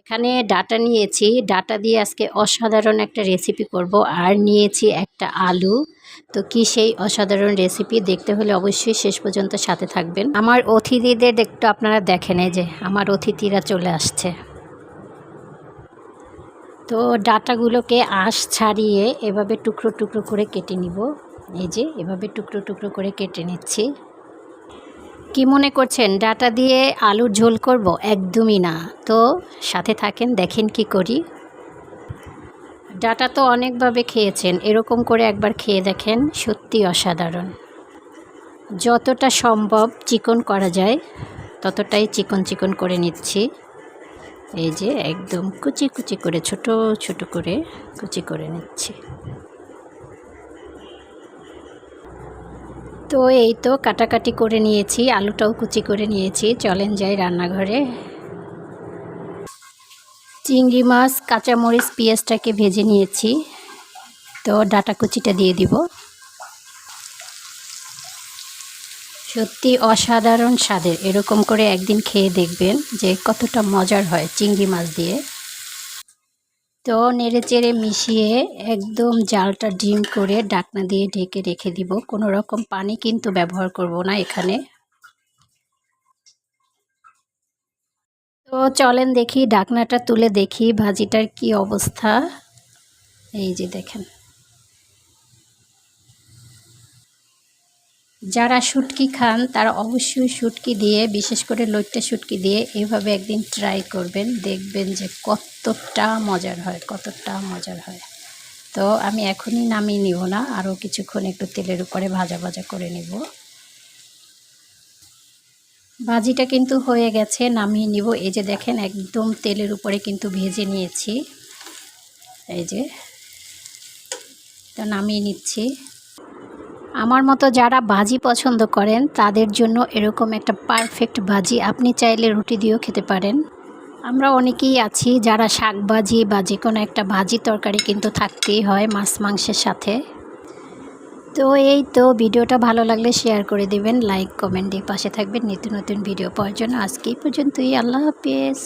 এখানে ডাটা নিয়েছি, ডাটা দিয়ে আজকে অসাধারণ একটা রেসিপি করব। আর নিয়েছি একটা আলু। তো কি সেই অসাধারণ রেসিপি দেখতে হলে অবশ্যই শেষ পর্যন্ত সাথে থাকবেন। আমার অতিথিদের একটু আপনারা দেখেন, এই যে আমার অতিথিরা চলে আসছে। তো ডাটাগুলোকে আঁশ ছাড়িয়ে এভাবে টুকরো টুকরো করে কেটে নিব। এই যে এভাবে টুকরো টুকরো করে কেটে নিচ্ছি। কি মনে করছেন ডাটা দিয়ে আলুর ঝোল করব? একদমই না। তো সাথে থাকেন, দেখেন কি করি। ডাটা তো অনেকভাবে খেয়েছেন, এরকম করে একবার খেয়ে দেখেন, সত্যি অসাধারণ। যতটা সম্ভব চিকন করা যায় ততটাই চিকন চিকন করে নিচ্ছি। এই যে একদম কুচি কুচি করে ছোট ছোট করে কুচি করে নিচ্ছি। তো এই তো কাটাকাটি করে নিয়েছি, আলুটাও কুচি করে নিয়েছি। চলেন যাই রান্নাঘরে। চিংড়ি মাছ, কাঁচামরিচ, পেঁয়াজটাকে ভেজে নিয়েছি। তো ডাটা কুচিটা দিয়ে দিব। সত্যি অসাধারণ স্বাদের, এরকম করে একদিন খেয়ে দেখবেন যে কতটা মজার হয় চিংড়ি মাছ দিয়ে। তো নেড়ে চেড়ে মিশিয়ে একদম জালটা ডিম করে ঢাকনা দিয়ে ঢেকে রেখে দিব। কোনো রকম পানি কিন্তু ব্যবহার করব না এখানে। তো চলেন দেখি, ঢাকনাটা তুলে দেখি ভাজিটার কি অবস্থা। এই যে দেখেন, যারা শুটকি খান তারা অবশ্যই শুটকি দিয়ে, বিশেষ করে লইট্টা শুটকি দিয়ে এভাবে একদিন ট্রাই করবেন, দেখবেন যে কতটা মজার হয়, কতটা মজার হয়। তো আমি এখনই নামিয়ে নিব না, আরও কিছুক্ষণ একটু তেলের উপরে ভাজা ভাজা করে নিব। ভাজিটা কিন্তু হয়ে গেছে, নামিয়ে নিব। এই যে দেখেন একদম তেলের উপরে কিন্তু ভেজে নিয়েছি। এই যে তো নামিয়ে নিচ্ছি। আমার মতো যারা ভাজি পছন্দ করেন তাদের জন্য এরকম একটা পারফেক্ট ভাজি, আপনি চাইলে রুটি দিয়েও খেতে পারেন। আমরা অনেকেই আছি যারা শাক ভাজি বা যে কোনো একটা ভাজি তরকারি কিন্তু থাকতেই হয় মাছ মাংসের সাথে। তো এই তো ভিডিওটা ভালো লাগলে শেয়ার করে দেবেন, লাইক কমেন্ট দিয়ে পাশে থাকবেন নিত্য নতুন ভিডিও পাওয়ার জন্য। আজকে এই পর্যন্তই, আল্লাহ হাফেজ।